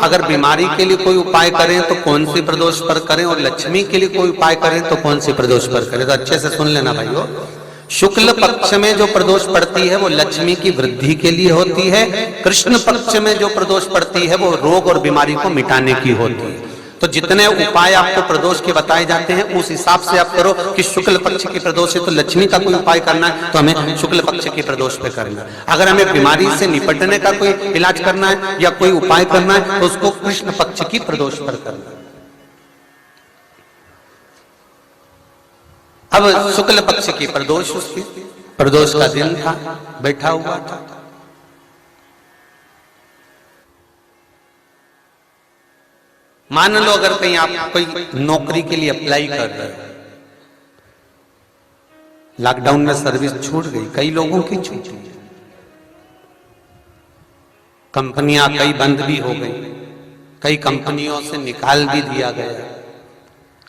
अगर बीमारी के लिए कोई उपाय करें तो कौन सी प्रदोष पर करें, और लक्ष्मी के लिए कोई उपाय करें तो कौन सी प्रदोष पर करें। तो अच्छे से सुन लेना भाइयों, शुक्ल पक्ष में जो प्रदोष पड़ती है वो लक्ष्मी की वृद्धि के लिए होती है, कृष्ण पक्ष में जो प्रदोष पड़ती है वो रोग और बीमारी को मिटाने की होती है। तो जितने उपाय आपको प्रदोष के बताए जाते हैं उस हिसाब से आप करो कि शुक्ल पक्ष की प्रदोष है तो लक्ष्मी का कोई उपाय करना है तो हमें शुक्ल पक्ष की प्रदोष पे करना है। अगर हमें बीमारी से निपटने का कोई इलाज करना है या कोई उपाय करना है तो उसको कृष्ण पक्ष की प्रदोष पर करना है। अब शुक्ल पक्ष की प्रदोष, उसकी प्रदोष का दिन था, बैठा हुआ था। मान लो अगर कहीं आप कोई नौकरी के लिए अप्लाई कर रहे हो, लॉकडाउन में सर्विस छूट गई, कई लोगों की छूटी, कंपनियां कई बंद भी हो गई, कई कंपनियों से निकाल भी दिया गया,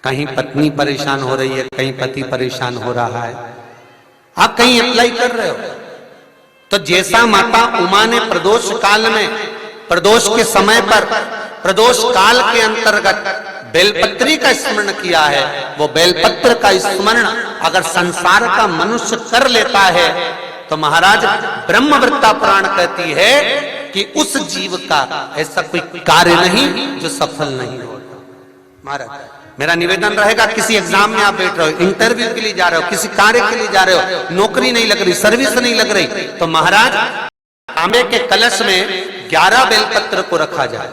कहीं पत्नी परेशान हो रही है, कहीं पति परेशान हो रहा है, आप कहीं अप्लाई कर रहे हो तो जैसा माता उमा ने प्रदोष काल में, प्रदोष के समय पर, प्रदोष काल के अंतर्गत बेलपत्री का स्मरण किया है, वो बेलपत्र का स्मरण अगर संसार का मनुष्य कर लेता है तो महाराज ब्रह्मवृत्ता पुराण कहती है कि उस जीव का ऐसा कोई कार्य नहीं जो सफल नहीं होता। महाराज मेरा निवेदन रहेगा, किसी एग्जाम में आप बैठ रहे हो, इंटरव्यू के लिए जा रहे हो, किसी कार्य के लिए जा रहे हो, नौकरी नहीं लग रही, सर्विस नहीं लग रही, तो महाराज तांबे के कलश में 11 बेलपत्र को रखा जाए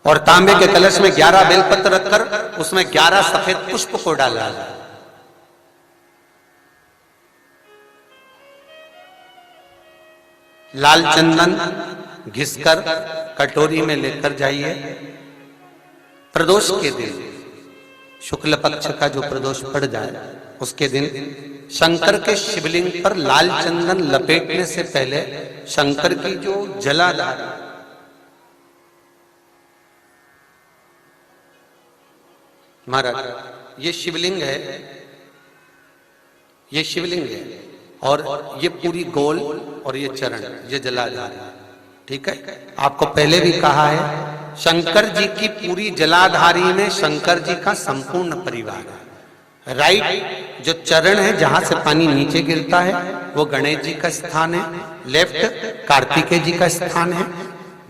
और तांबे के कलश में 11 बेलपत्र रखकर उसमें 11 सफेद पुष्प को डाला जाए। लाल चंदन घिसकर कटोरी में लेकर जाइए। प्रदोष के दिन, शुक्ल पक्ष का जो प्रदोष पड़ जाए उसके दिन शंकर के शिवलिंग पर लाल चंदन लपेटने से पहले शंकर की जो जलाधार, महाराज ये शिवलिंग है, ये शिवलिंग है और ये पूरी गोल और ये चरण, ये जलाधार, ठीक है। आपको पहले भी कहा है शंकर जी की पूरी जलाधारी में शंकर जी का संपूर्ण परिवार है। राइट जो चरण है जहां से पानी नीचे गिरता है वो गणेश जी का स्थान है, लेफ्ट कार्तिकेय जी का स्थान है,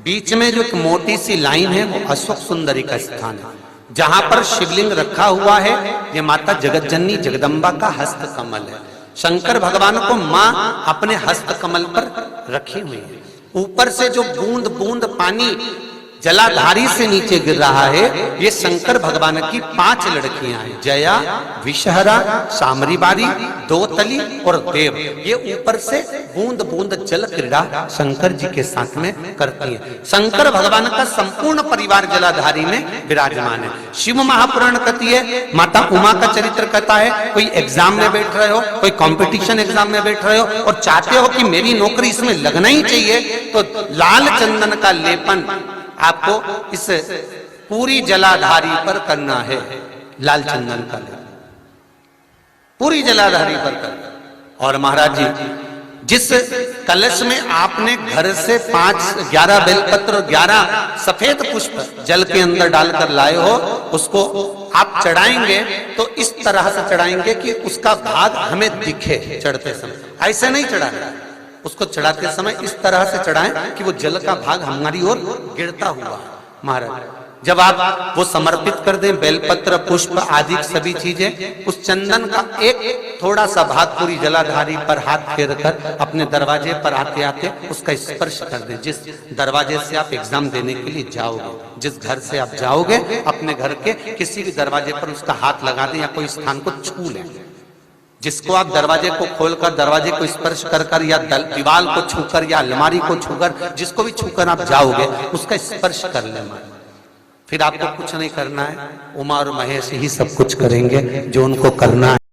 बीच में जो एक मोटी सी लाइन है वो अशोक सुंदरी का स्थान है। जहां पर शिवलिंग रखा हुआ है ये माता जगत जननी जगदम्बा का हस्त कमल है। शंकर भगवान को मां अपने हस्त कमल पर रखी हुई है। ऊपर से जो बूंद बूंद पानी जलाधारी से नीचे गिर रहा है ये शंकर भगवान की 5 लड़कियां हैं, जया, विषहरा, सामरीबारी, दोतली और देव। ये ऊपर से बूंद बूंद जल क्रीड़ा शंकर जी के साथ में करती हैं। शंकर भगवान का संपूर्ण परिवार जलाधारी में विराजमान है। शिव महापुराण कहती है, माता उमा का चरित्र कहता है, कोई एग्जाम में बैठ रहे हो, कोई कंपटीशन एग्जाम में बैठ रहे हो और चाहते हो कि मेरी नौकरी इसमें लगना ही चाहिए तो लाल चंदन का लेपन आपको इस पूरी जलाधारी पर करना है। लाल चंदन का लेपन पूरी जलाधारी पर करना। और महाराज जी जिस कलश में आपने घर से 11 बेलपत्र और 11 सफेद पुष्प जल के अंदर डालकर लाए हो उसको आप चढ़ाएंगे तो इस तरह से चढ़ाएंगे कि उसका भाग हमें दिखे चढ़ते समय, ऐसे नहीं चढ़ाना, उसको चढ़ाते समय इस तरह से चढ़ाएं कि वो जल का भाग हमारी ओर गिरता हुआ। महाराज जब आप वो समर्पित कर दें बेलपत्र पुष्प आदि सभी चीजें, उस चंदन का एक थोड़ा सा भाग पूरी जलाधारी पर हाथ फेर कर अपने दरवाजे पर आते आते उसका स्पर्श कर दें। जिस दरवाजे से आप एग्जाम देने के लिए जाओगे, जिस घर से आप जाओगे, अपने घर के किसी भी दरवाजे पर उसका हाथ लगा दें या कोई स्थान को छू लें। जिसको आप दरवाजे को खोलकर दरवाजे को स्पर्श कर कर या दीवार को छूकर या अलमारी को छूकर जिसको भी छूकर आप जाओगे उसका स्पर्श कर लेना। फिर आपको कुछ नहीं करना है, उमा और महेश ही सब कुछ करेंगे जो उनको करना है।